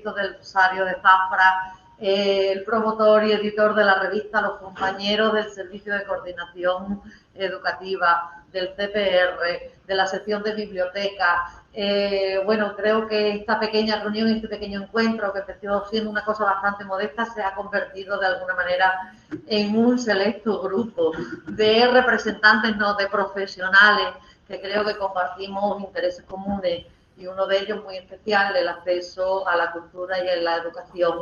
Cristo del Rosario de Zafra, el promotor y editor de la revista, los compañeros del Servicio de Coordinación Educativa, del CPR, de la sección de biblioteca. Bueno, creo que esta pequeña reunión, este pequeño encuentro, que empezó siendo una cosa bastante modesta, se ha convertido de alguna manera en un selecto grupo de representantes, no, de profesionales, que creo que compartimos intereses comunes, y uno de ellos muy especial, el acceso a la cultura y a la educación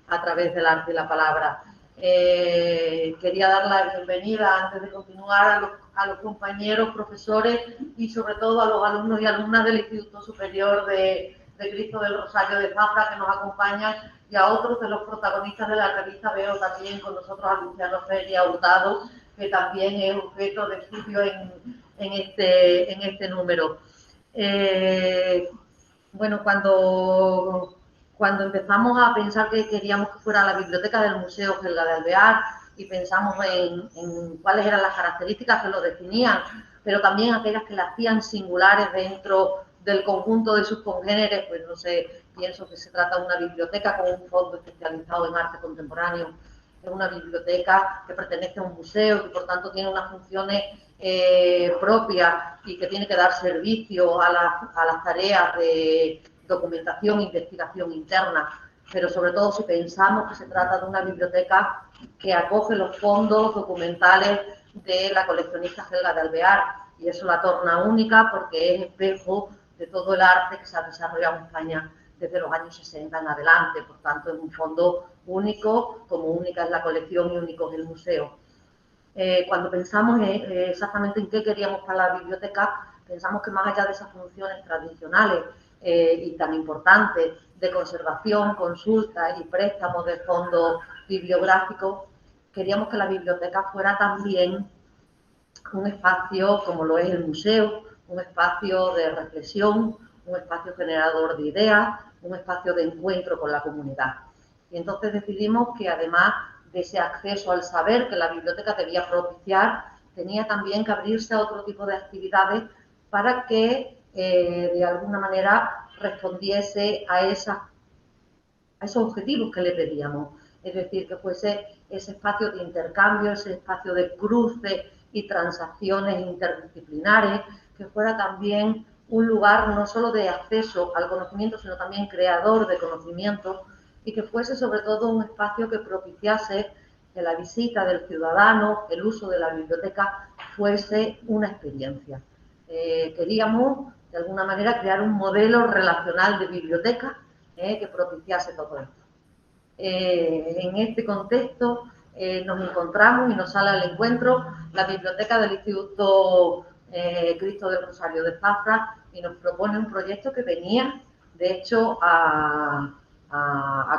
a través del arte y la palabra. Quería dar la bienvenida, antes de continuar, a los compañeros, profesores y sobre todo a los alumnos y alumnas del Instituto Superior de Cristo del Rosario de Zafra, que nos acompañan, y a otros de los protagonistas de la revista. Veo también con nosotros a Luciano Feria Hurtado, que también es objeto de estudio en este número. Bueno, cuando empezamos a pensar que queríamos que fuera la biblioteca del Museo Gelga de Alvear, y pensamos en cuáles eran las características que lo definían, pero también aquellas que la hacían singulares dentro del conjunto de sus congéneres, pues no sé, pienso que se trata de una biblioteca con un fondo especializado en arte contemporáneo, es una biblioteca que pertenece a un museo y que por tanto tiene unas funciones propias y que tiene que dar servicio a las tareas de documentación e investigación interna, pero sobre todo si pensamos que se trata de una biblioteca que acoge los fondos documentales de la coleccionista Gelga de Alvear, y eso la torna única porque es espejo de todo el arte que se ha desarrollado en España desde los años 60 en adelante. Por tanto, es un fondo único, como única es la colección y único es el museo. Cuando pensamos exactamente en qué queríamos para la biblioteca, pensamos que más allá de esas funciones tradicionales y tan importantes de conservación, consulta y préstamos de fondos bibliográficos, queríamos que la biblioteca fuera también un espacio como lo es el museo, un espacio de reflexión, un espacio generador de ideas, un espacio de encuentro con la comunidad. Y entonces decidimos que además de ese acceso al saber que la biblioteca debía propiciar, tenía también que abrirse a otro tipo de actividades para que de alguna manera respondiese a esos objetivos que le pedíamos. Es decir, que fuese ese espacio de intercambio, ese espacio de cruce y transacciones interdisciplinares, que fuera también un lugar no solo de acceso al conocimiento, sino también creador de conocimiento, y que fuese sobre todo un espacio que propiciase que la visita del ciudadano, el uso de la biblioteca, fuese una experiencia. Queríamos, de alguna manera, crear un modelo relacional de biblioteca que propiciase todo esto. En este contexto nos encontramos y nos sale al encuentro la biblioteca del Instituto Cristo del Rosario de Zafra, y nos propone un proyecto que venía, de hecho, a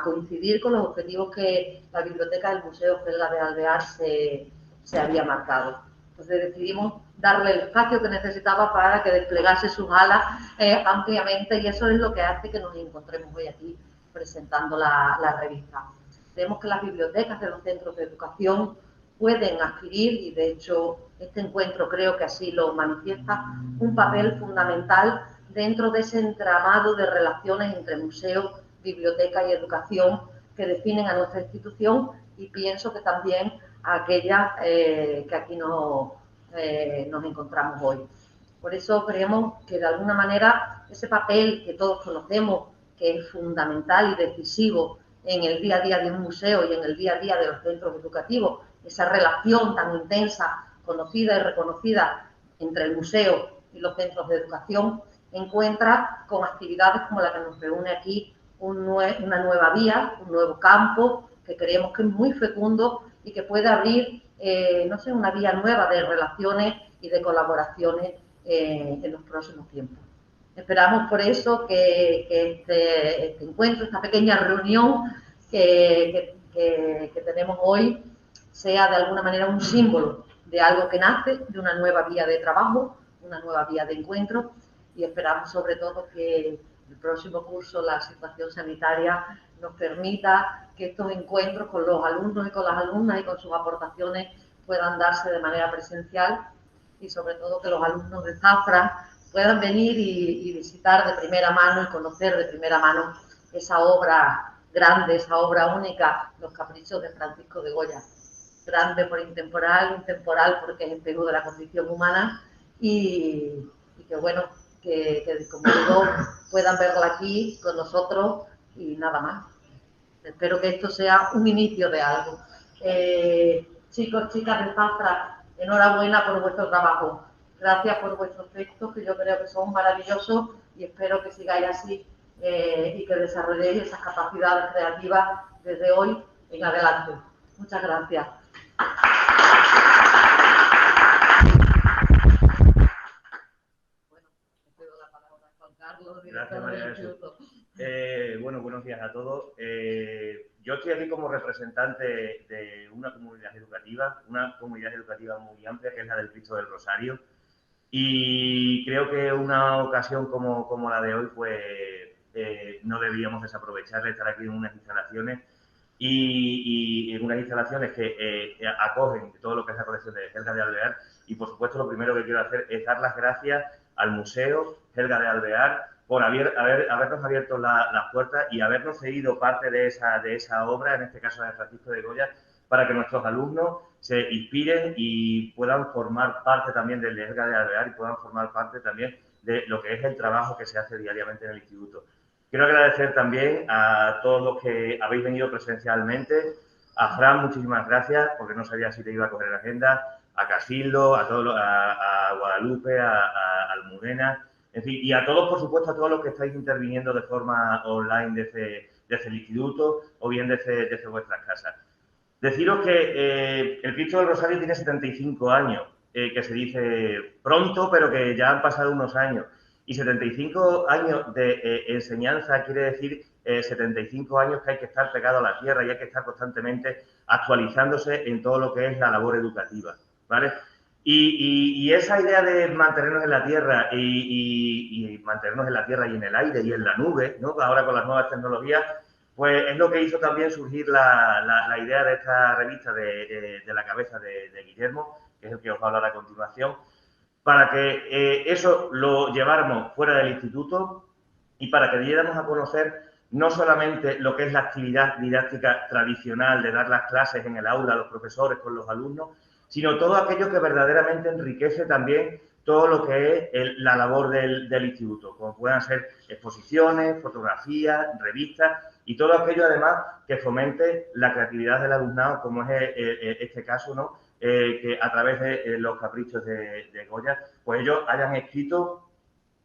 coincidir con los objetivos que la biblioteca del Museo Gelga de Alvear se había marcado. Entonces decidimos darle el espacio que necesitaba para que desplegase sus alas ampliamente, y eso es lo que hace que nos encontremos hoy aquí presentando la revista. Vemos que las bibliotecas de los centros de educación pueden adquirir, y de hecho este encuentro creo que así lo manifiesta, un papel fundamental dentro de ese entramado de relaciones entre museo, biblioteca y educación que definen a nuestra institución, y pienso que también a aquellas que aquí nos encontramos hoy. Por eso creemos que de alguna manera ese papel que todos conocemos, que es fundamental y decisivo en el día a día de un museo y en el día a día de los centros educativos, esa relación tan intensa, conocida y reconocida entre el museo y los centros de educación, encuentra con actividades como la que nos reúne aquí una nueva vía, un nuevo campo que creemos que es muy fecundo y que puede abrir, no sé, una vía nueva de relaciones y de colaboraciones en los próximos tiempos. Esperamos por eso que este encuentro, esta pequeña reunión que tenemos hoy, sea de alguna manera un símbolo de algo que nace, de una nueva vía de trabajo, una nueva vía de encuentro, y esperamos sobre todo que el próximo curso la situación sanitaria nos permita que estos encuentros con los alumnos y con las alumnas y con sus aportaciones puedan darse de manera presencial, y sobre todo que los alumnos de Zafra puedan venir y visitar de primera mano y conocer de primera mano esa obra grande, esa obra única, Los caprichos de Francisco de Goya. Grande por intemporal porque es el Perú de la condición humana y que bueno, que como digo, puedan verla aquí con nosotros y nada más. Espero que esto sea un inicio de algo. Chicos, chicas de Zafra, enhorabuena por vuestro trabajo. Gracias por vuestros textos, que yo creo que son maravillosos y espero que sigáis así y que desarrolléis esas capacidades creativas desde hoy en adelante. Muchas gracias. Bueno, te doy la palabra a Juan Carlos, director del instituto. Bueno, buenos días a todos. Yo estoy aquí como representante de una comunidad educativa muy amplia, que es la del Cristo del Rosario. Y creo que una ocasión como la de hoy, pues no deberíamos desaprovechar de estar aquí en unas instalaciones y en unas instalaciones que acogen todo lo que es la colección de Helga de Alvear. Y, por supuesto, lo primero que quiero hacer es dar las gracias al Museo Helga de Alvear por habernos abierto las puertas y habernos cedido parte de esa obra, en este caso de Francisco de Goya, para que nuestros alumnos se inspiren y puedan formar parte también del Helga de Alvear y puedan formar parte también de lo que es el trabajo que se hace diariamente en el instituto. Quiero agradecer también a todos los que habéis venido presencialmente. A Fran, muchísimas gracias, porque no sabía si te iba a coger la agenda. A Casildo, a Guadalupe, a Almudena, en fin, y a todos, por supuesto, a todos los que estáis interviniendo de forma online desde el instituto o bien desde vuestras casas. Deciros que el Cristo del Rosario tiene 75 años, que se dice pronto, pero que ya han pasado unos años. Y 75 años de enseñanza quiere decir 75 años que hay que estar pegado a la tierra y hay que estar constantemente actualizándose en todo lo que es la labor educativa, ¿vale? Y esa idea de mantenernos en la tierra y mantenernos en la tierra y en el aire y en la nube, ¿no? Ahora con las nuevas tecnologías, pues es lo que hizo también surgir la idea de esta revista de la cabeza de Guillermo, que es el que os va a hablar a continuación, para que eso lo lleváramos fuera del instituto y para que diéramos a conocer no solamente lo que es la actividad didáctica tradicional de dar las clases en el aula a los profesores con los alumnos, sino todo aquello que verdaderamente enriquece también todo lo que es la labor del instituto, como puedan ser exposiciones, fotografías, revistas y todo aquello además que fomente la creatividad del alumnado, como es este caso, ¿no? Que a través de los caprichos de Goya, pues ellos hayan escrito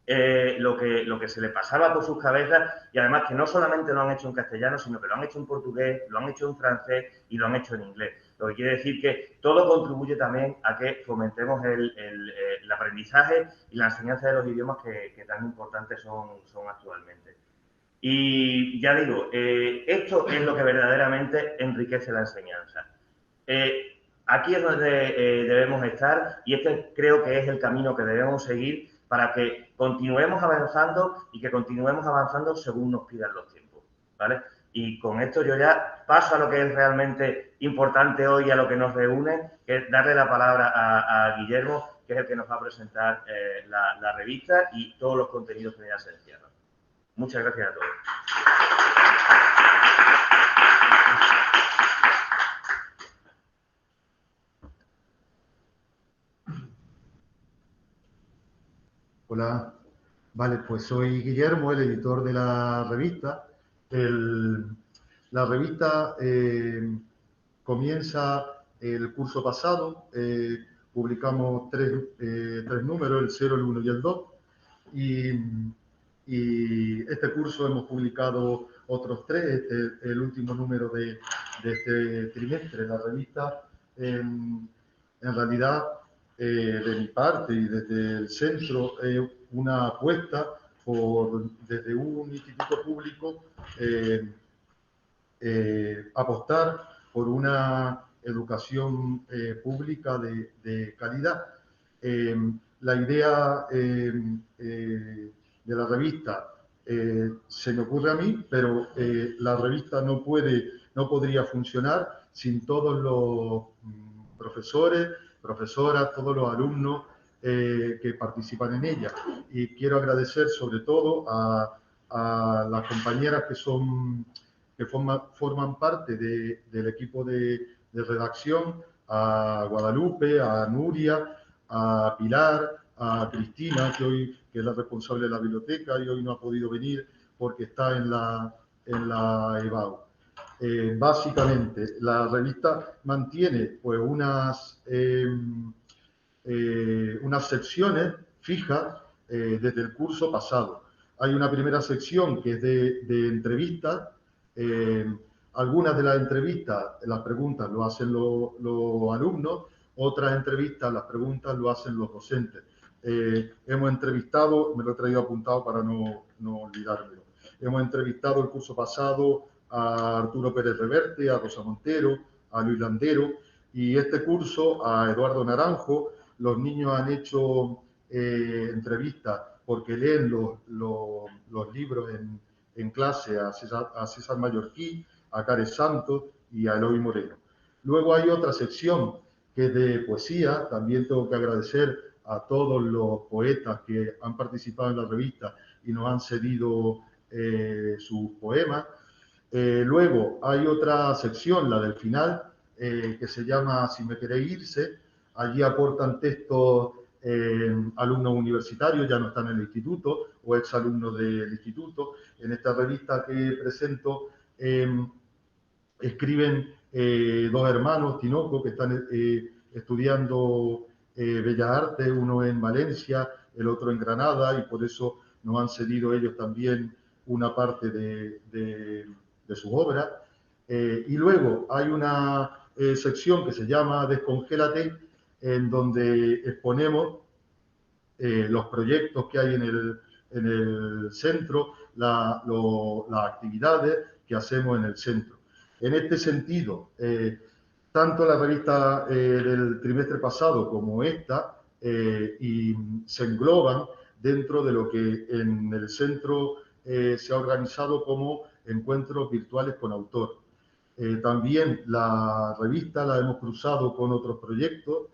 lo que se le pasaba por sus cabezas y además que no solamente lo han hecho en castellano, sino que lo han hecho en portugués, lo han hecho en francés y lo han hecho en inglés. Lo que quiere decir que todo contribuye también a que fomentemos el aprendizaje y la enseñanza de los idiomas que tan importantes son actualmente. Y ya digo, esto es lo que verdaderamente enriquece la enseñanza. Aquí es donde debemos estar y este creo que es el camino que debemos seguir para que continuemos avanzando y que continuemos avanzando según nos pidan los tiempos, ¿vale? Y con esto yo ya paso a lo que es realmente importante hoy, a lo que nos reúne, que es darle la palabra a Guillermo, que es el que nos va a presentar la revista y todos los contenidos que ya se encierran. Muchas gracias a todos. Hola, vale, pues soy Guillermo, el editor de la revista. La revista comienza el curso pasado, publicamos tres números, el 0, el 1 y el 2, y este curso hemos publicado otros 3, el último número de este trimestre. La revista, en realidad, de mi parte y desde el centro, una apuesta desde un instituto público, apostar por una educación pública de calidad. La idea de la revista se me ocurre a mí, pero la revista no podría funcionar sin todos los profesores, profesoras, todos los alumnos que participan en ella. Y quiero agradecer sobre todo a a las compañeras que forman parte del equipo de redacción, a Guadalupe, a Nuria, a Pilar, a Cristina, que es la responsable de la biblioteca y hoy no ha podido venir porque está en la EBAU. Básicamente, la revista mantiene pues unas secciones fijas desde el curso pasado. Hay una primera sección que es de entrevistas. Algunas de las entrevistas, las preguntas lo hacen los alumnos, otras entrevistas, las preguntas lo hacen los docentes. Hemos entrevistado, me lo he traído apuntado para no olvidármelo, hemos entrevistado el curso pasado a Arturo Pérez Reverte, a Rosa Montero, a Luis Landero, y este curso a Eduardo Naranjo. Los niños han hecho entrevistas porque leen los libros en clase a César Mallorquí, a Cares Santos y a Eloy Moreno. Luego hay otra sección que es de poesía. También tengo que agradecer a todos los poetas que han participado en la revista y nos han cedido sus poemas. Luego hay otra sección, la del final, que se llama Si me queréis irse. Allí aportan textos alumnos universitarios, ya no están en el instituto, o exalumnos del instituto. En esta revista que presento escriben dos hermanos, Tinoco, que están estudiando Bellas Artes, uno en Valencia, el otro en Granada, y por eso nos han cedido ellos también una parte de sus obras. Y luego hay una sección que se llama Descongélate, en donde exponemos los proyectos que hay en el centro, las actividades que hacemos en el centro. En este sentido, tanto la revista del trimestre pasado como esta y se engloban dentro de lo que en el centro se ha organizado como encuentros virtuales con autor. También la revista la hemos cruzado con otros proyectos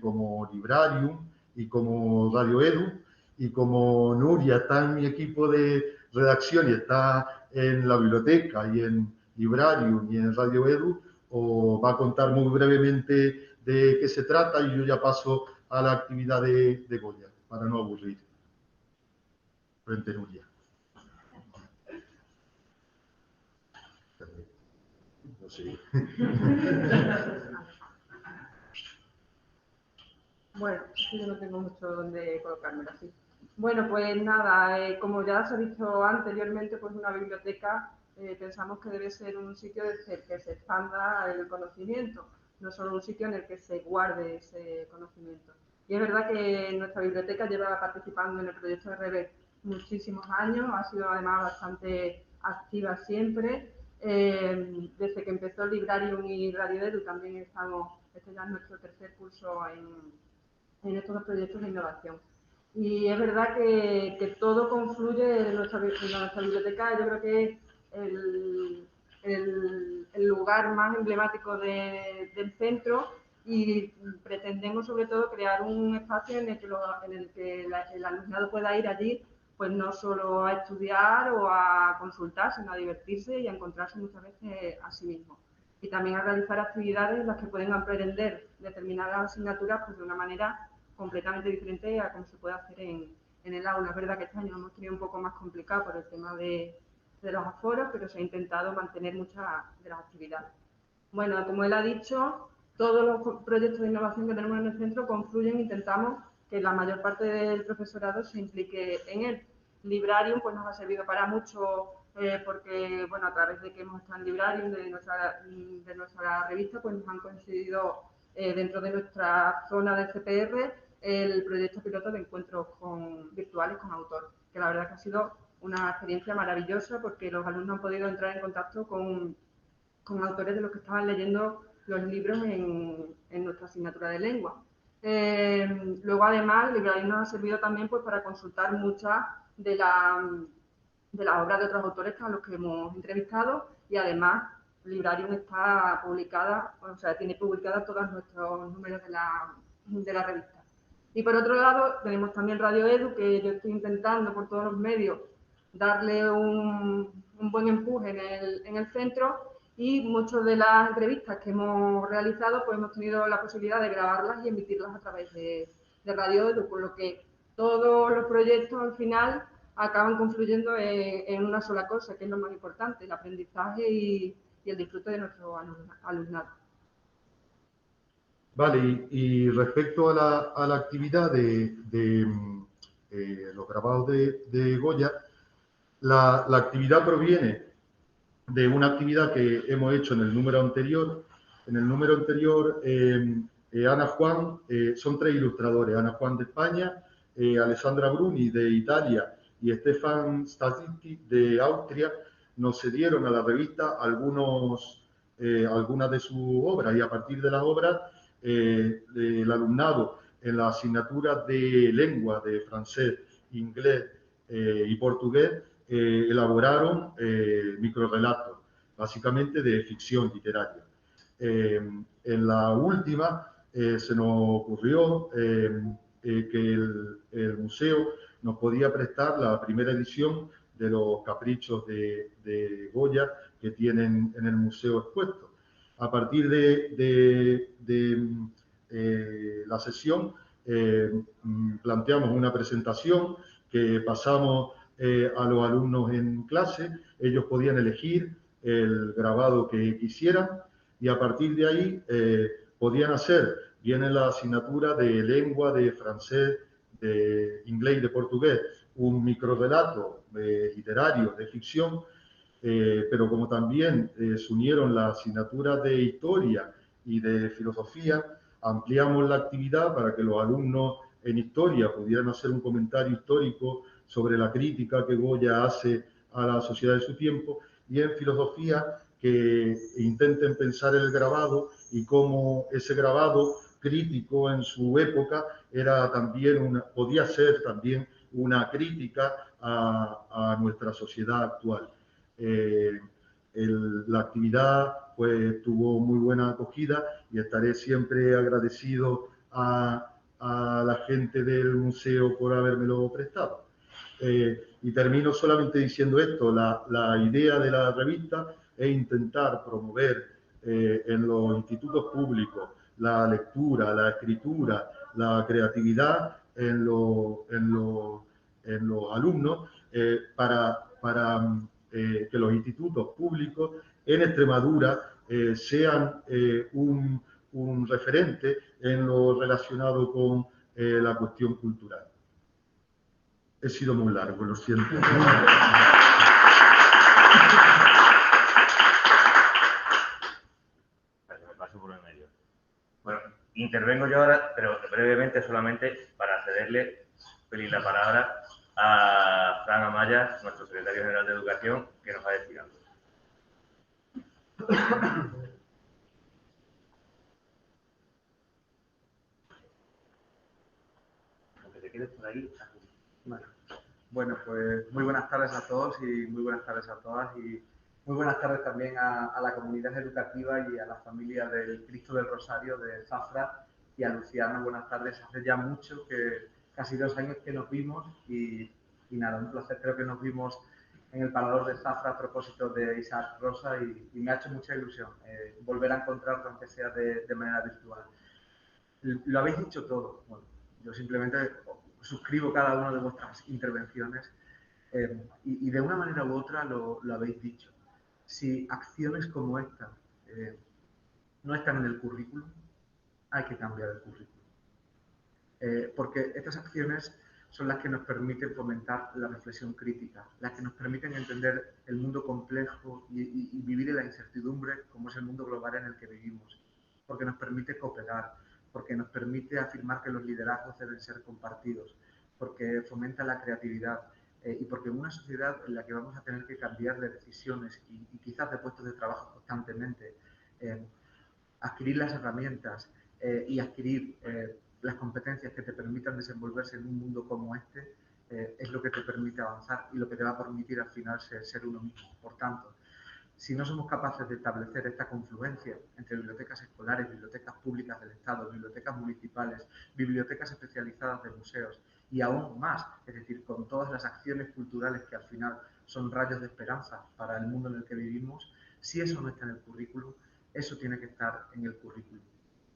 como Librarium y como Radio Edu, y como Nuria está en mi equipo de redacción y está en la biblioteca y en Librarium y en Radio Edu, os va a contar muy brevemente de qué se trata y yo ya paso a la actividad de Goya, para no aburrir. Frente Nuria. No sé. Bueno, yo no tengo mucho donde colocarme así. Bueno, pues nada, como ya se ha dicho anteriormente, pues una biblioteca pensamos que debe ser un sitio desde el que se expanda el conocimiento, no solo un sitio en el que se guarde ese conocimiento. Y es verdad que nuestra biblioteca lleva participando en el proyecto de Rever muchísimos años, ha sido además bastante activa siempre. Desde que empezó el Librarium y Radio Edu también estamos, este ya es nuestro tercer curso en estos dos proyectos de innovación. Y es verdad que todo confluye en nuestra biblioteca. Yo creo que es el lugar más emblemático del centro, y pretendemos sobre todo crear un espacio en el que el alumnado pueda ir allí, pues no solo a estudiar o a consultar, sino a divertirse y a encontrarse muchas veces a sí mismo. Y también a realizar actividades en las que pueden aprender determinadas asignaturas pues de una manera completamente diferente a como se puede hacer en el aula. Es verdad que este año lo hemos tenido un poco más complicado por el tema de los aforos, pero se ha intentado mantener muchas de las actividades. Bueno, como él ha dicho, todos los proyectos de innovación que tenemos en el centro confluyen, intentamos que la mayor parte del profesorado se implique en él. Librarium pues nos ha servido para mucho porque, bueno, a través de que hemos estado en Librarium, de nuestra revista, pues nos han coincidido dentro de nuestra zona de CPR el proyecto piloto de encuentros virtuales con autor, que la verdad que ha sido una experiencia maravillosa porque los alumnos han podido entrar en contacto con autores de los que estaban leyendo los libros en nuestra asignatura de lengua. Luego, además, Librarium nos ha servido también pues, para consultar muchas de las obras de otros autores a los que hemos entrevistado, y además Librarium está publicada, o sea, tiene publicadas todos nuestros números de la revista. Y por otro lado, tenemos también Radio Edu, que yo estoy intentando por todos los medios darle un buen empuje en el centro, y muchas de las entrevistas que hemos realizado pues hemos tenido la posibilidad de grabarlas y emitirlas a través de Radio, por lo que todos los proyectos al final acaban confluyendo en una sola cosa, que es lo más importante, el aprendizaje y el disfrute de nuestro alumnado. Vale, y respecto a la actividad de los grabados de Goya, la actividad proviene de una actividad que hemos hecho en el número anterior. En el número anterior, Ana Juan, son 3 ilustradores, Ana Juan de España, Alessandra Bruni de Italia y Stefan Stasitti de Austria, nos cedieron a la revista algunas de sus obras, y a partir de las obras, el alumnado en la asignatura de lengua, de francés, inglés y portugués, elaboraron microrelatos, básicamente de ficción literaria. En la última se nos ocurrió que el museo nos podía prestar la primera edición de los caprichos de Goya que tienen en el museo expuesto. A partir de la sesión planteamos una presentación que pasamos a los alumnos en clase. Ellos podían elegir el grabado que quisieran y a partir de ahí podían hacer bien en la asignatura de lengua, de francés, de inglés y de portugués un microrelato literario de ficción, pero como también se unieron las asignaturas de historia y de filosofía, ampliamos la actividad para que los alumnos en historia pudieran hacer un comentario histórico sobre la crítica que Goya hace a la sociedad de su tiempo, y en filosofía que intenten pensar el grabado y cómo ese grabado crítico en su época era también podía ser también una crítica a nuestra sociedad actual. La actividad pues tuvo muy buena acogida y estaré siempre agradecido a la gente del museo por habérmelo prestado. Y termino solamente diciendo esto: la idea de la revista es intentar promover en los institutos públicos la lectura, la escritura, la creatividad en los alumnos, para que los institutos públicos en Extremadura sean un referente en lo relacionado con la cuestión cultural. He sido muy largo, lo siento. Me paso por el medio. Bueno, intervengo yo ahora, pero brevemente, solamente para cederle feliz la palabra a Fran Amaya, nuestro secretario general de Educación, que nos va a decir algo. Aunque te quedes por ahí. Bueno, pues muy buenas tardes a todos y muy buenas tardes a todas, y muy buenas tardes también a la comunidad educativa y a la familia del Cristo del Rosario de Zafra, y a Luciana. Buenas tardes. Hace ya mucho, casi 2 años que nos vimos, y nada, un placer. Creo que nos vimos en el Parador de Zafra a propósito de Isaac Rosa, y me ha hecho mucha ilusión volver a encontrarnos, aunque sea de manera virtual. Lo habéis dicho todo. Bueno, yo simplemente suscribo cada una de vuestras intervenciones, y de una manera u otra lo habéis dicho. Si acciones como esta no están en el currículum, hay que cambiar el currículum. Porque estas acciones son las que nos permiten fomentar la reflexión crítica, las que nos permiten entender el mundo complejo y vivir en la incertidumbre, como es el mundo global en el que vivimos, porque nos permite cooperar, porque nos permite afirmar que los liderazgos deben ser compartidos, porque fomenta la creatividad, y porque en una sociedad en la que vamos a tener que cambiar de decisiones y quizás de puestos de trabajo constantemente, adquirir las herramientas y adquirir las competencias que te permitan desenvolverse en un mundo como este, es lo que te permite avanzar y lo que te va a permitir al final ser uno mismo. Por tanto, si no somos capaces de establecer esta confluencia entre bibliotecas escolares, bibliotecas públicas del Estado, bibliotecas municipales, bibliotecas especializadas de museos y aún más, es decir, con todas las acciones culturales que al final son rayos de esperanza para el mundo en el que vivimos, si eso no está en el currículum, eso tiene que estar en el currículum.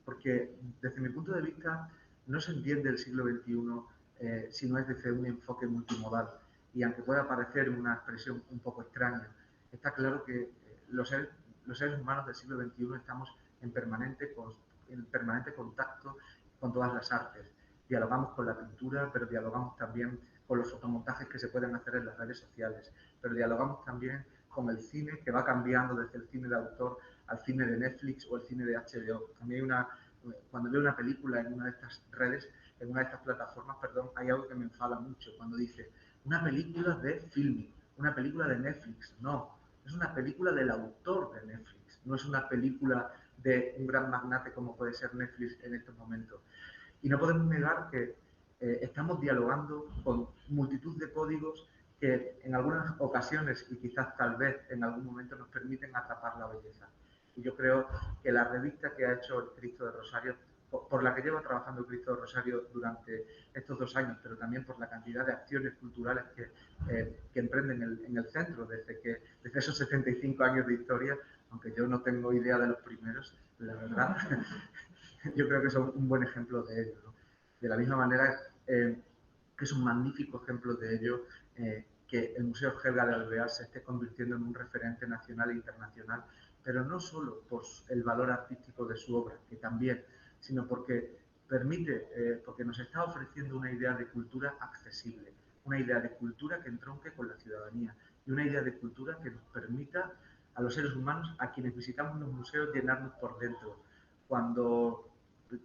Porque desde mi punto de vista no se entiende el siglo XXI si no es desde un enfoque multimodal. Y aunque pueda parecer una expresión un poco extraña, está claro que los seres humanos del siglo XXI estamos en permanente contacto con todas las artes. Dialogamos con la pintura, pero dialogamos también con los fotomontajes que se pueden hacer en las redes sociales, pero dialogamos también con el cine, que va cambiando desde el cine de autor al cine de Netflix o el cine de HBO. A mí cuando veo una película en una de estas redes, en una de estas plataformas, perdón, hay algo que me enfada mucho cuando dice una película de Filmin, una película de Netflix. No, es una película del autor de Netflix, no es una película de un gran magnate como puede ser Netflix en estos momentos. Y no podemos negar que estamos dialogando con multitud de códigos que en algunas ocasiones y quizás tal vez en algún momento nos permiten atrapar la belleza. Y yo creo que la revista que ha hecho el Cristo de Rosario, por la que llevo trabajando el Cristo de Rosario durante estos 2 años, pero también por la cantidad de acciones culturales que emprenden en el centro desde esos 75 años de historia, aunque yo no tengo idea de los primeros, la verdad, yo creo que son un buen ejemplo de ello, ¿no? De la misma manera que es un magnífico ejemplo de ello que el Museo Helga de Alvear se esté convirtiendo en un referente nacional e internacional, pero no solo por el valor artístico de su obra, que también, sino porque porque nos está ofreciendo una idea de cultura accesible, una idea de cultura que entronque con la ciudadanía y una idea de cultura que nos permita a los seres humanos, a quienes visitamos los museos, llenarnos por dentro. Cuando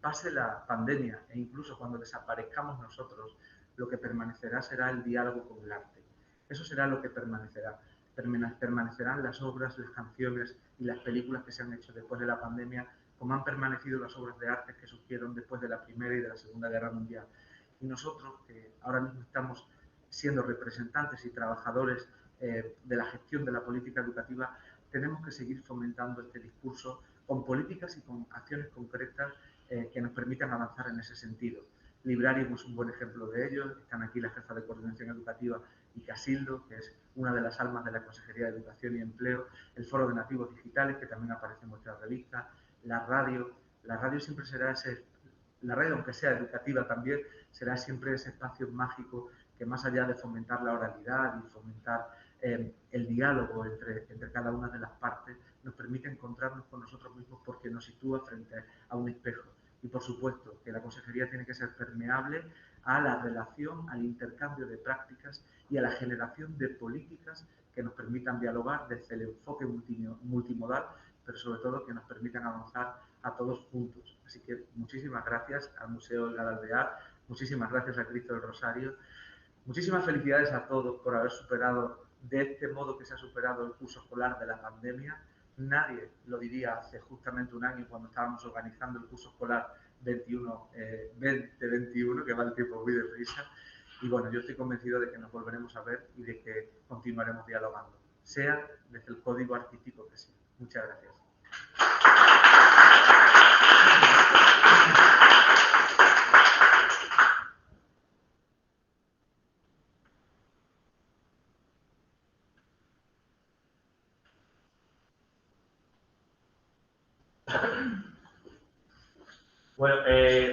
pase la pandemia e incluso cuando desaparezcamos nosotros, lo que permanecerá será el diálogo con el arte. Eso será lo que permanecerá. Permanecerán las obras, las canciones y las películas que se han hecho después de la pandemia, como han permanecido las obras de arte que surgieron después de la Primera y de la Segunda Guerra Mundial. Y nosotros, que ahora mismo estamos siendo representantes y trabajadores de la gestión de la política educativa, tenemos que seguir fomentando este discurso con políticas y con acciones concretas que nos permitan avanzar en ese sentido. Librarium es un buen ejemplo de ello. Están aquí la jefa de coordinación educativa y Casildo, que es una de las almas de la Consejería de Educación y Empleo, el Foro de Nativos Digitales, que también aparece en nuestra revista, la radio siempre será la radio, aunque sea educativa también, será siempre ese espacio mágico que, más allá de fomentar la oralidad y fomentar el diálogo entre cada una de las partes, nos permite encontrarnos con nosotros mismos porque nos sitúa frente a un espejo. Y por supuesto que la consejería tiene que ser permeable a la relación, al intercambio de prácticas y a la generación de políticas que nos permitan dialogar desde el enfoque multimodal, pero sobre todo que nos permitan avanzar a todos juntos. Así que muchísimas gracias al Museo Helga de Alvear, muchísimas gracias a Cristo del Rosario, muchísimas felicidades a todos por haber superado de este modo que se ha superado el curso escolar de la pandemia. Nadie lo diría hace justamente un año cuando estábamos organizando el curso escolar 2021, que va el tiempo muy deprisa. Y bueno, yo estoy convencido de que nos volveremos a ver y de que continuaremos dialogando, sea desde el código artístico que sea. Muchas gracias. Bueno,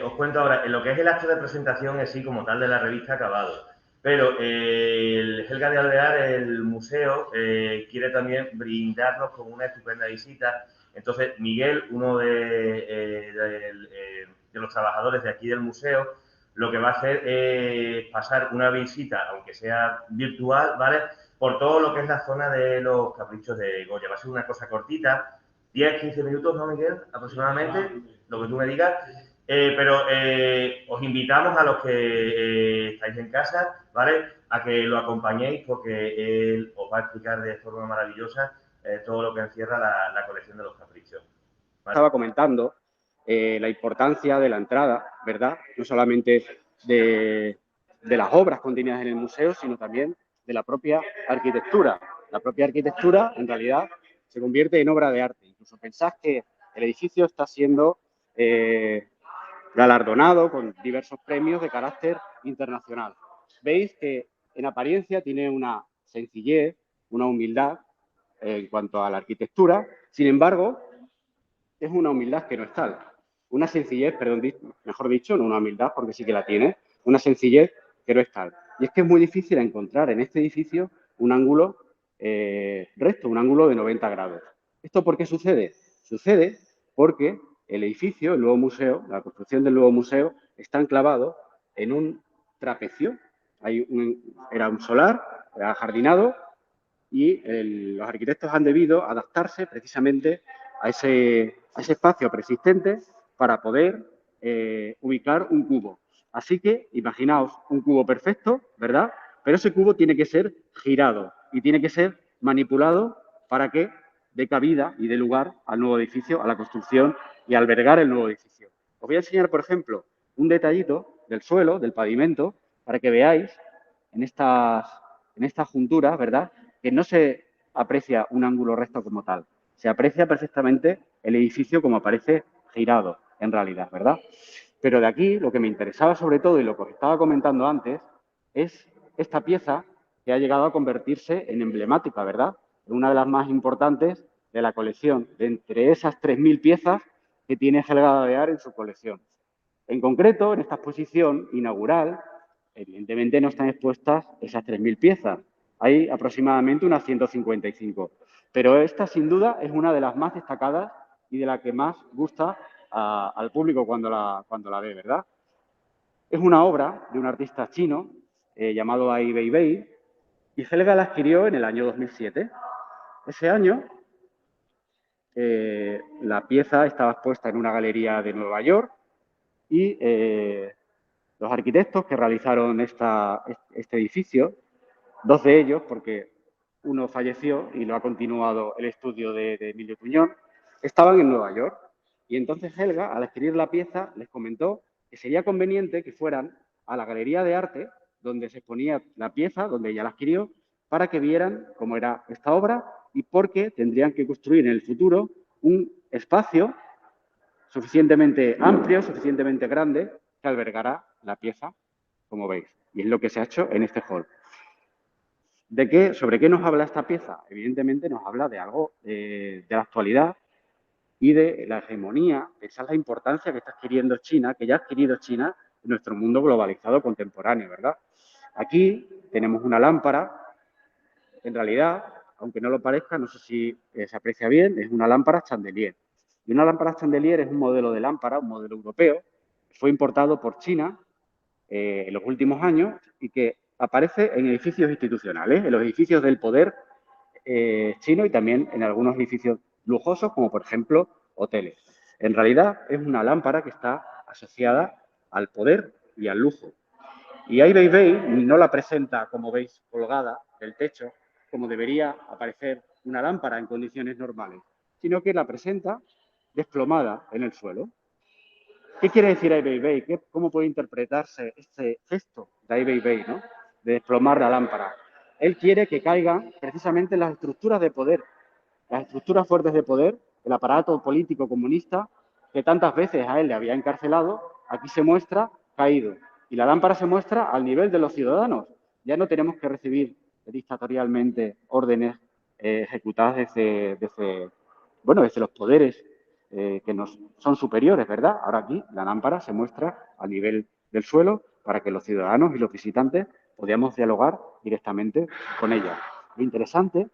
os cuento ahora, en lo que es el acto de presentación en sí como tal de la revista ha acabado, pero el Helga de Alvear, el museo, quiere también brindarnos con una estupenda visita. Entonces, Miguel, uno de los trabajadores de aquí del museo, lo que va a hacer es pasar una visita, aunque sea virtual, ¿vale?, por todo lo que es la zona de los caprichos de Goya. Va a ser una cosa cortita, 10-15 minutos, ¿no, Miguel? Aproximadamente, lo que tú me digas. Pero os invitamos a los que estáis en casa, ¿vale?, a que lo acompañéis porque él os va a explicar de forma maravillosa todo lo que encierra la colección de los caprichos, ¿vale? Estaba comentando la importancia de la entrada, ¿verdad? No solamente de las obras contenidas en el museo, sino también de la propia arquitectura. La propia arquitectura, en realidad, se convierte en obra de arte. Incluso pensad que el edificio está siendo galardonado con diversos premios de carácter internacional. Veis que en apariencia tiene una sencillez, una humildad en cuanto a la arquitectura, sin embargo, es una humildad que no es tal. Una sencillez, perdón, mejor dicho, no una humildad porque sí que la tiene, una sencillez que no es tal. Y es que es muy difícil encontrar en este edificio un ángulo recto, un ángulo de 90 grados. ¿Esto por qué sucede? Sucede porque el edificio, el nuevo museo, la construcción del nuevo museo, está enclavado en un trapecio. Era un solar, era jardinado, y los arquitectos han debido adaptarse precisamente a ese espacio persistente para poder ubicar un cubo. Así que imaginaos un cubo perfecto, ¿verdad? Pero ese cubo tiene que ser girado y tiene que ser manipulado para que dé cabida y dé lugar al nuevo edificio, a la construcción y a albergar el nuevo edificio. Os voy a enseñar, por ejemplo, un detallito del suelo, del pavimento, para que veáis en estas junturas, ¿verdad?, que no se aprecia un ángulo recto como tal. Se aprecia perfectamente el edificio como aparece girado, en realidad, ¿verdad? Pero de aquí, lo que me interesaba sobre todo, y lo que os estaba comentando antes, es esta pieza que ha llegado a convertirse en emblemática, ¿verdad? Una de las más importantes de la colección, de entre esas 3.000 piezas que tiene Helga de Bear en su colección. En concreto, en esta exposición inaugural, evidentemente no están expuestas esas 3.000 piezas. Hay aproximadamente unas 155. Pero esta, sin duda, es una de las más destacadas y de la que más gusta al público cuando la ve, ¿verdad? Es una obra de un artista chino llamado Ai Weiwei y Helga la adquirió en el año 2007. Ese año la pieza estaba expuesta en una galería de Nueva York y los arquitectos que realizaron este edificio, dos de ellos, porque uno falleció y lo ha continuado el estudio de Emilio Tuñón, estaban en Nueva York. Y entonces Helga, al adquirir la pieza, les comentó que sería conveniente que fueran a la Galería de Arte, donde se exponía la pieza, donde ella la adquirió, para que vieran cómo era esta obra y porque tendrían que construir en el futuro un espacio suficientemente amplio, suficientemente grande, que albergará la pieza, como veis. Y es lo que se ha hecho en este hall. ¿Sobre qué nos habla esta pieza? Evidentemente nos habla de algo de la actualidad y de la hegemonía, esa es la importancia que está adquiriendo China, que ya ha adquirido China en nuestro mundo globalizado contemporáneo, ¿verdad? Aquí tenemos una lámpara, en realidad, aunque no lo parezca, no sé si se aprecia bien, es una lámpara chandelier. Y una lámpara chandelier es un modelo de lámpara, un modelo europeo, que fue importado por China en los últimos años y que aparece en edificios institucionales, en los edificios del poder chino y también en algunos edificios lujosos, como por ejemplo hoteles. En realidad es una lámpara que está asociada al poder y al lujo. Y Ai Weiwei no la presenta, como veis, colgada del techo, como debería aparecer una lámpara en condiciones normales, sino que la presenta desplomada en el suelo. ¿Qué quiere decir Ai Weiwei? ¿Cómo puede interpretarse este gesto de Ai Weiwei, ¿no?, de desplomar la lámpara? Él quiere que caigan precisamente las estructuras de poder, las estructuras fuertes de poder, el aparato político comunista que tantas veces a él le había encarcelado, aquí se muestra caído. Y la lámpara se muestra al nivel de los ciudadanos. Ya no tenemos que recibir dictatorialmente órdenes ejecutadas desde los poderes que nos son superiores, ¿verdad? Ahora aquí la lámpara se muestra a nivel del suelo para que los ciudadanos y los visitantes podamos dialogar directamente con ella. Lo interesante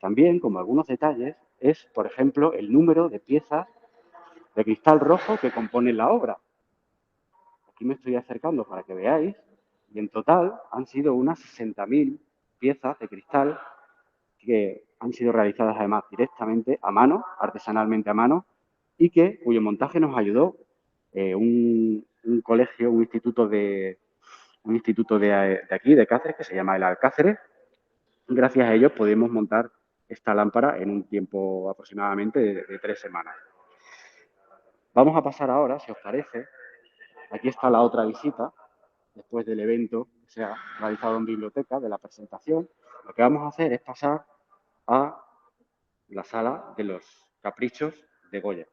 también, como algunos detalles, es, por ejemplo, el número de piezas de cristal rojo que componen la obra. Aquí me estoy acercando para que veáis, y en total han sido unas 60.000 piezas de cristal que han sido realizadas además directamente a mano, artesanalmente a mano, y cuyo montaje nos ayudó un colegio, un instituto de aquí, de Cáceres, que se llama el Alcáceres. Gracias a ellos pudimos montar esta lámpara en un tiempo aproximadamente de 3 semanas. Vamos a pasar ahora, si os parece, aquí está la otra visita, después del evento que se ha realizado en biblioteca, de la presentación. Lo que vamos a hacer es pasar a la sala de los caprichos de Goya.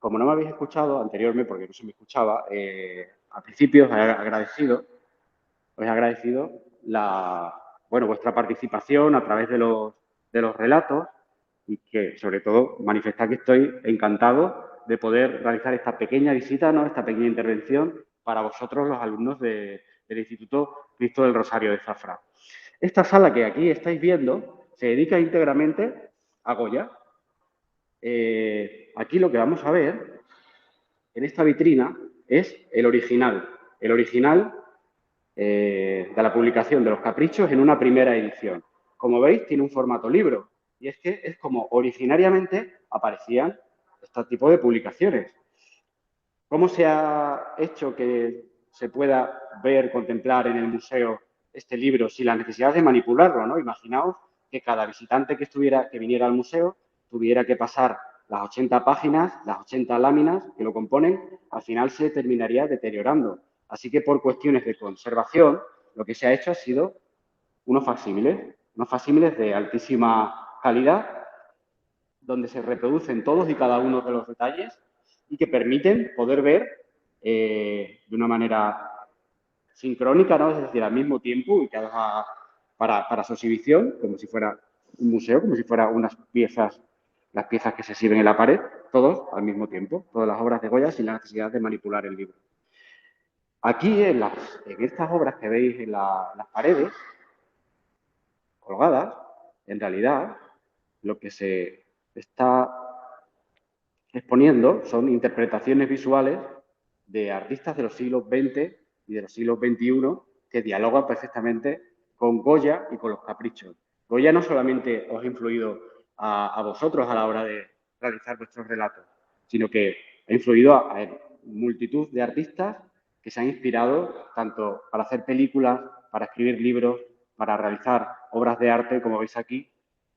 como no me habéis escuchado anteriormente, porque no se me escuchaba, al principio os he agradecido vuestra participación a través de los relatos y que, sobre todo, manifestar que estoy encantado de poder realizar esta pequeña visita, ¿no? Esta pequeña intervención para vosotros, los alumnos del Instituto Cristo del Rosario de Zafra. Esta sala que aquí estáis viendo se dedica íntegramente a Goya. Aquí lo que vamos a ver en esta vitrina es el original de la publicación de Los Caprichos en una primera edición. Como veis, tiene un formato libro y es que es como originariamente aparecían este tipo de publicaciones. ¿Cómo se ha hecho que se pueda ver, contemplar en el museo este libro sin la necesidad de manipularlo, ¿no? Imaginaos que cada visitante que viniera al museo tuviera que pasar las 80 páginas, las 80 láminas que lo componen, al final se terminaría deteriorando. Así que por cuestiones de conservación, lo que se ha hecho ha sido unos facsímiles de altísima calidad, donde se reproducen todos y cada uno de los detalles y que permiten poder ver de una manera sincrónica, ¿no? Es decir, al mismo tiempo, ubicados para su exhibición, como si fuera un museo, como si fueran las piezas que se exhiben en la pared, todos al mismo tiempo, todas las obras de Goya sin la necesidad de manipular el libro. Aquí, en estas obras que veis en las paredes, colgadas, en realidad, lo que se está exponiendo son interpretaciones visuales de artistas de los siglos XX y de los siglos XXI que dialogan perfectamente con Goya y con los caprichos. Goya no solamente os ha influido a vosotros a la hora de realizar vuestros relatos, sino que ha influido a multitud de artistas que se han inspirado tanto para hacer películas, para escribir libros, para realizar obras de arte, como veis aquí.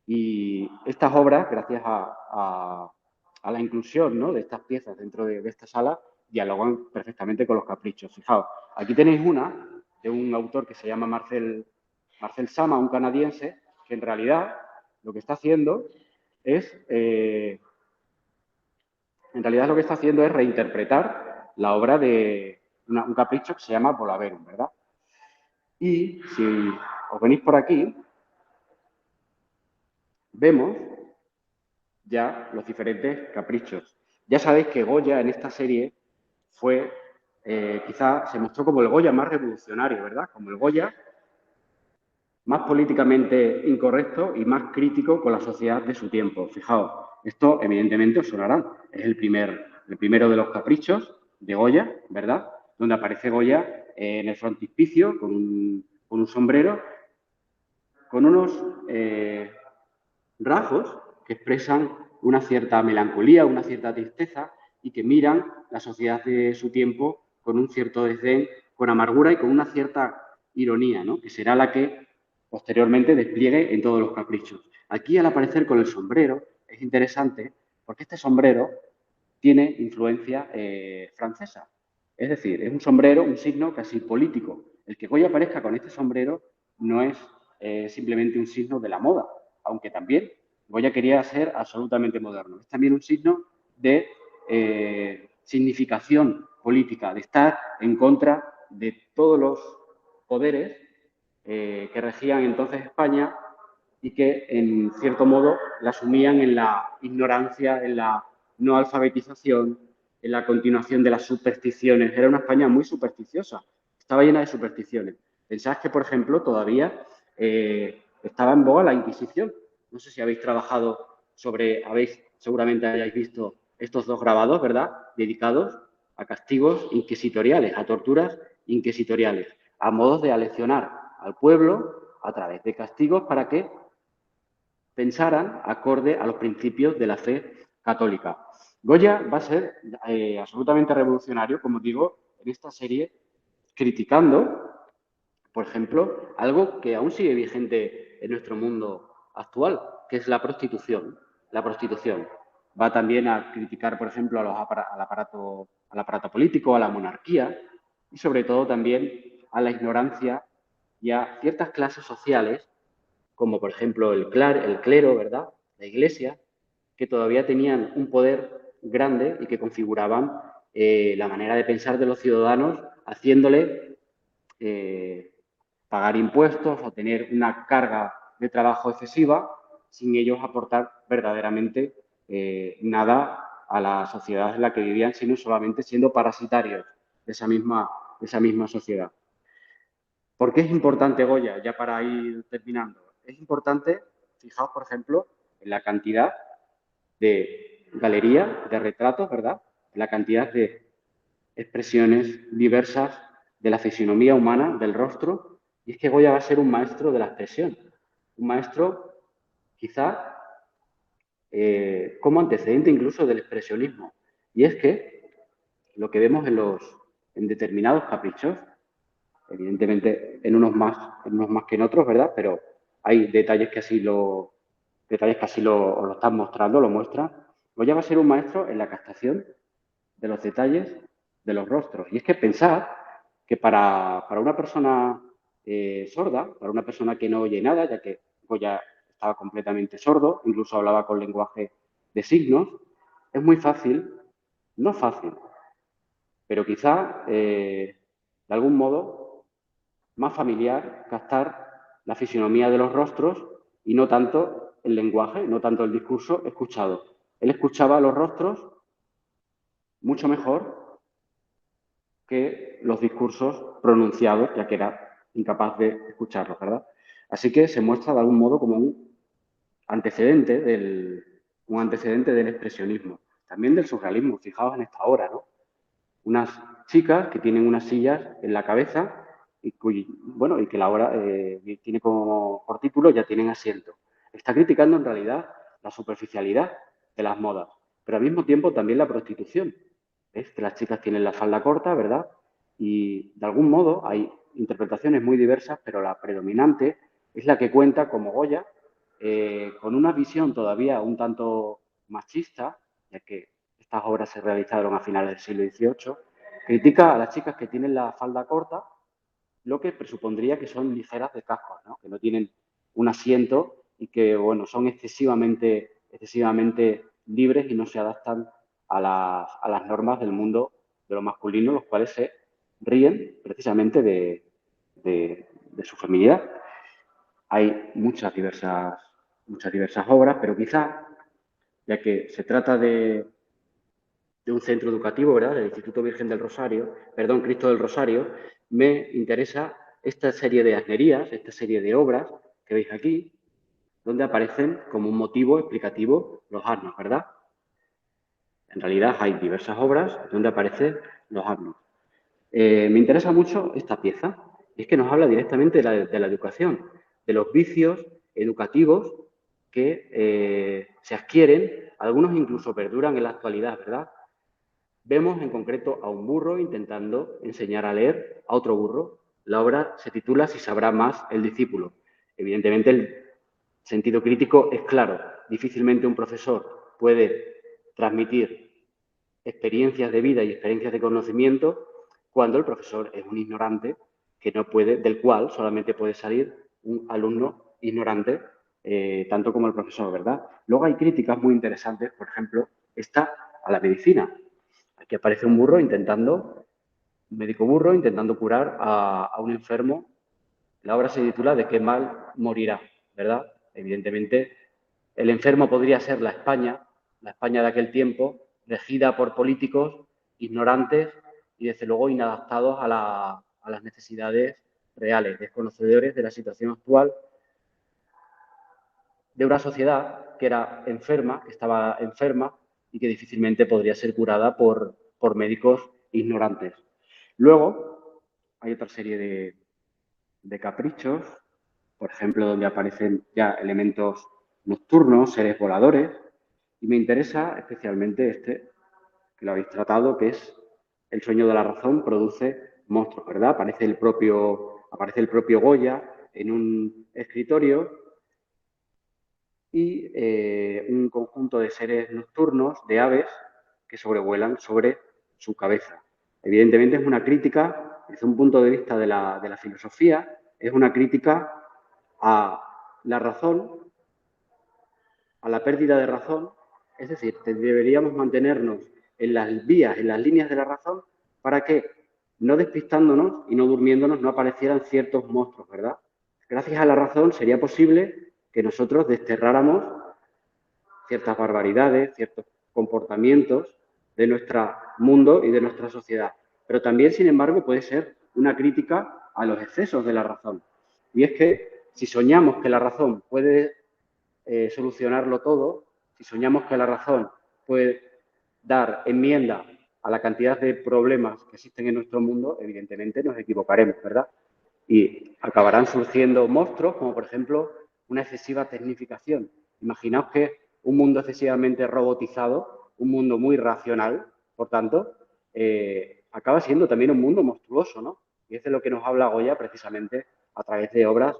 Y estas obras, gracias a la inclusión, ¿no?, de estas piezas dentro de esta sala, dialogan perfectamente con los caprichos. Fijaos, aquí tenéis una de un autor que se llama Marcel Sama, un canadiense, que en realidad lo que está haciendo es reinterpretar la obra de un capricho que se llama Bolaverum, ¿verdad? Y si os venís por aquí, vemos ya los diferentes caprichos. Ya sabéis que Goya en esta serie fue, quizá se mostró como el Goya más revolucionario, ¿verdad? Como el Goya más políticamente incorrecto y más crítico con la sociedad de su tiempo. Fijaos, esto evidentemente os sonará. Es el primero de los caprichos de Goya, ¿verdad? Donde aparece Goya en el frontispicio con un sombrero, con unos rasgos que expresan una cierta melancolía, una cierta tristeza y que miran la sociedad de su tiempo con un cierto desdén, con amargura y con una cierta ironía, ¿no?, que será la que posteriormente despliegue en todos los caprichos. Aquí, al aparecer con el sombrero, es interesante porque este sombrero tiene influencia francesa. Es decir, es un sombrero, un signo casi político. El que Goya aparezca con este sombrero no es simplemente un signo de la moda, aunque también Goya quería ser absolutamente moderno. Es también un signo de significación política, de estar en contra de todos los poderes que regían entonces España y que, en cierto modo, la sumían en la ignorancia, en la no alfabetización, en la continuación de las supersticiones. Era una España muy supersticiosa, estaba llena de supersticiones. Pensad que, por ejemplo, todavía estaba en boga la Inquisición. No sé si habéis trabajado seguramente hayáis visto estos dos grabados, ¿verdad?, dedicados a castigos inquisitoriales, a torturas inquisitoriales, a modos de aleccionar al pueblo a través de castigos para que pensaran acorde a los principios de la fe católica. Goya va a ser absolutamente revolucionario, como digo, en esta serie, criticando, por ejemplo, algo que aún sigue vigente en nuestro mundo actual, que es la prostitución. La prostitución. Va también a criticar, por ejemplo, al aparato político, a la monarquía y, sobre todo, también a la ignorancia y a ciertas clases sociales, como por ejemplo el clero, ¿verdad?, la Iglesia, que todavía tenían un poder grande y que configuraban la manera de pensar de los ciudadanos, haciéndole pagar impuestos o tener una carga de trabajo excesiva sin ellos aportar verdaderamente nada a la sociedad en la que vivían, sino solamente siendo parasitarios de esa misma sociedad. ¿Por qué es importante Goya? Ya para ir terminando. Es importante, fijaos, por ejemplo, en la cantidad de galerías, de retratos, ¿verdad? La cantidad de expresiones diversas de la fisionomía humana, del rostro, y es que Goya va a ser un maestro de la expresión, un maestro quizá como antecedente incluso del expresionismo. Y es que lo que vemos en determinados caprichos, evidentemente en unos más que en otros, ¿verdad? Pero hay detalles que así os lo están mostrando, lo muestran. Goya va a ser un maestro en la captación de los detalles de los rostros. Y es que pensad que para una persona sorda, para una persona que no oye nada, ya que Goya estaba completamente sordo, incluso hablaba con lenguaje de signos, es muy fácil, no fácil, pero quizá de algún modo más familiar captar la fisionomía de los rostros y no tanto el lenguaje, no tanto el discurso escuchado. Él escuchaba los rostros mucho mejor que los discursos pronunciados, ya que era incapaz de escucharlos, ¿verdad? Así que se muestra de algún modo como un antecedente del expresionismo, también del surrealismo. Fijaos en esta obra, ¿no? Unas chicas que tienen unas sillas en la cabeza y que la obra tiene por título Ya tienen asiento. Está criticando en realidad la superficialidad de las modas, pero al mismo tiempo también la prostitución. ¿Ves? Que las chicas tienen la falda corta, ¿verdad? Y de algún modo hay interpretaciones muy diversas, pero la predominante es la que cuenta como Goya, con una visión todavía un tanto machista, ya que estas obras se realizaron a finales del siglo XVIII, critica a las chicas que tienen la falda corta, lo que presupondría que son ligeras de cascos, ¿no? Que no tienen un asiento y que, bueno, son excesivamente libres y no se adaptan a las normas del mundo de lo masculino, los cuales se ríen precisamente de su feminidad. Hay muchas diversas obras, pero quizá, ya que se trata de un centro educativo, ¿verdad?, del Instituto Virgen del Rosario, perdón, Cristo del Rosario, me interesa esta serie de asnerías, esta serie de obras que veis aquí, donde aparecen como un motivo explicativo los asnos, ¿verdad? En realidad hay diversas obras donde aparecen los asnos. Me interesa mucho esta pieza, y es que nos habla directamente de la educación, de los vicios educativos que se adquieren, algunos incluso perduran en la actualidad, ¿verdad? Vemos en concreto a un burro intentando enseñar a leer a otro burro. La obra se titula Si sabrá más el discípulo. Evidentemente el sentido crítico es claro. Difícilmente un profesor puede transmitir experiencias de vida y experiencias de conocimiento cuando el profesor es un ignorante del cual solamente puede salir un alumno ignorante, tanto como el profesor, ¿verdad? Luego hay críticas muy interesantes, por ejemplo, esta a la medicina. Aquí aparece un médico burro intentando curar a un enfermo. La obra se titula ¿De qué mal morirá?, ¿verdad? Evidentemente, el enfermo podría ser la España de aquel tiempo, regida por políticos ignorantes y, desde luego, inadaptados a las necesidades reales, desconocedores de la situación actual de una sociedad que era enferma, que estaba enferma y que difícilmente podría ser curada por médicos ignorantes. Luego, hay otra serie de caprichos, por ejemplo, donde aparecen ya elementos nocturnos, seres voladores, y me interesa especialmente este, que lo habéis tratado, que es El sueño de la razón produce monstruos, ¿verdad? Aparece el propio Goya en un escritorio y un conjunto de seres nocturnos, de aves, que sobrevuelan sobre su cabeza. Evidentemente es una crítica, desde un punto de vista de la filosofía, es una crítica a la razón, a la pérdida de razón Es decir, deberíamos mantenernos en las vías, en las líneas de la razón, para que, no despistándonos y no durmiéndonos, no aparecieran ciertos monstruos, ¿verdad? Gracias a la razón sería posible que nosotros desterráramos ciertas barbaridades, ciertos comportamientos de nuestro mundo y de nuestra sociedad. Pero también, sin embargo, puede ser una crítica a los excesos de la razón. Y es que si soñamos que la razón puede solucionarlo todo, si soñamos que la razón puede dar enmienda a la cantidad de problemas que existen en nuestro mundo, evidentemente nos equivocaremos, ¿verdad? Y acabarán surgiendo monstruos como, por ejemplo, una excesiva tecnificación. Imaginaos que un mundo excesivamente robotizado, un mundo muy racional, por tanto, acaba siendo también un mundo monstruoso, ¿no? Y es de lo que nos habla Goya precisamente a través de obras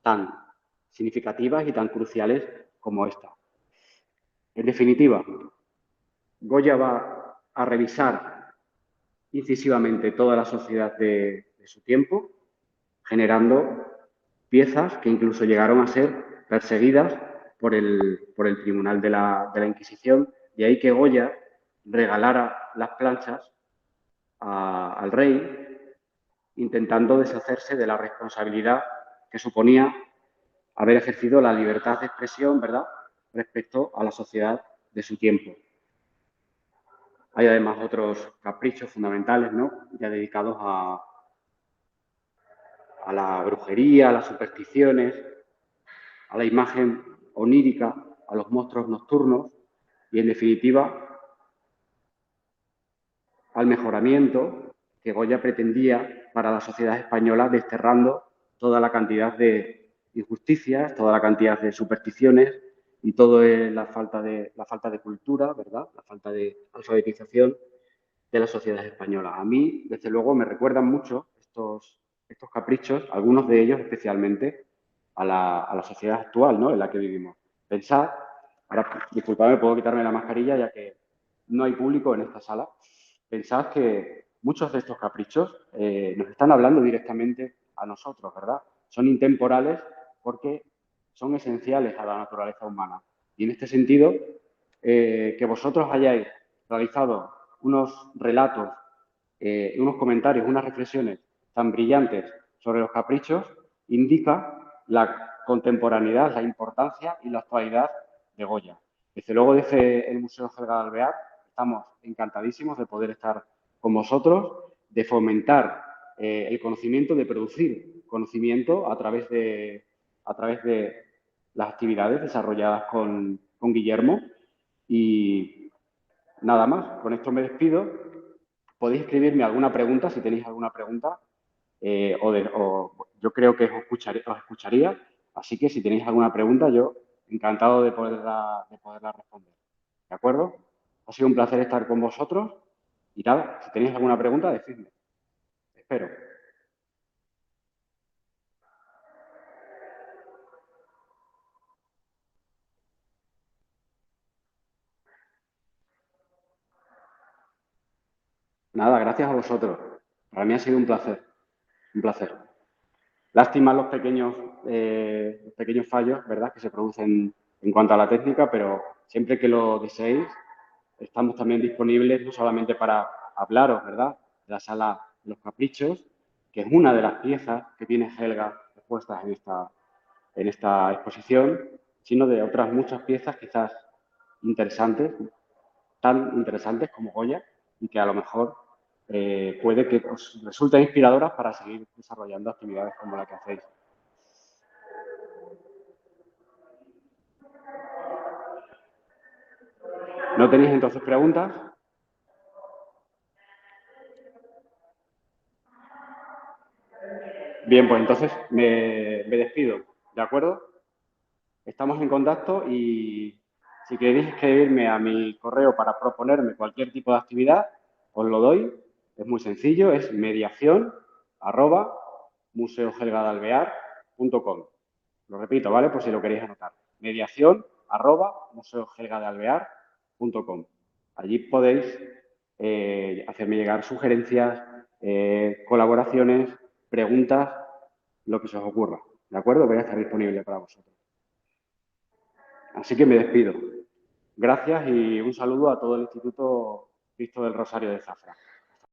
tan significativas y tan cruciales como esta. En definitiva, Goya va a revisar incisivamente toda la sociedad de su tiempo, generando piezas que incluso llegaron a ser perseguidas por el Tribunal de la Inquisición, de ahí que Goya regalara las planchas al rey, intentando deshacerse de la responsabilidad que suponía haber ejercido la libertad de expresión, ¿verdad?, respecto a la sociedad de su tiempo. Hay además otros caprichos fundamentales, ¿no?, ya dedicados a la brujería, a las supersticiones, a la imagen onírica, a los monstruos nocturnos y, en definitiva, al mejoramiento que Goya pretendía para la sociedad española, desterrando toda la cantidad de injusticias, toda la cantidad de supersticiones y toda la falta de cultura, ¿verdad?, la falta de alfabetización de la sociedad española. A mí, desde luego, me recuerdan mucho estos caprichos, algunos de ellos especialmente, a la sociedad actual, ¿no?, en la que vivimos. Pensad, ahora, disculpadme, puedo quitarme la mascarilla ya que no hay público en esta sala. Pensad que muchos de estos caprichos nos están hablando directamente a nosotros, ¿verdad? Son intemporales porque son esenciales a la naturaleza humana. Y en este sentido, que vosotros hayáis realizado unos relatos, unos comentarios, unas reflexiones tan brillantes sobre los caprichos, indica la contemporaneidad, la importancia y la actualidad de Goya. Desde luego, desde el Museo Helga de Alvear, estamos encantadísimos de poder estar con vosotros, de fomentar el conocimiento, de producir conocimiento a través de las actividades desarrolladas con Guillermo. Y nada más, con esto me despido. Podéis escribirme alguna pregunta, si tenéis alguna pregunta, o yo creo que os escucharía. Así que si tenéis alguna pregunta, yo encantado de poderla responder. ¿De acuerdo? Ha sido un placer estar con vosotros. Y nada, si tenéis alguna pregunta, decidme. Espero. Nada, gracias a vosotros. Para mí ha sido un placer. Un placer. Lástima los pequeños fallos, ¿verdad?, que se producen en cuanto a la técnica, pero siempre que lo deseéis, estamos también disponibles no solamente para hablaros, ¿verdad?, de la sala Los Caprichos, que es una de las piezas que tiene Helga expuestas en esta exposición, sino de otras muchas piezas quizás interesantes, tan interesantes como Goya, y que a lo mejor puede que os resulten inspiradoras para seguir desarrollando actividades como la que hacéis. ¿No tenéis entonces preguntas? Bien, pues entonces me despido, ¿de acuerdo? Estamos en contacto y si queréis escribirme a mi correo para proponerme cualquier tipo de actividad, os lo doy. Es muy sencillo, es mediación@museohelgadalvear.com. Lo repito, ¿vale?, por si lo queréis anotar. mediación@museohelgadalvear.com. Allí podéis hacerme llegar sugerencias, colaboraciones, preguntas, lo que se os ocurra. ¿De acuerdo? Voy a estar disponible para vosotros. Así que me despido. Gracias y un saludo a todo el Instituto Cristo del Rosario de Zafra.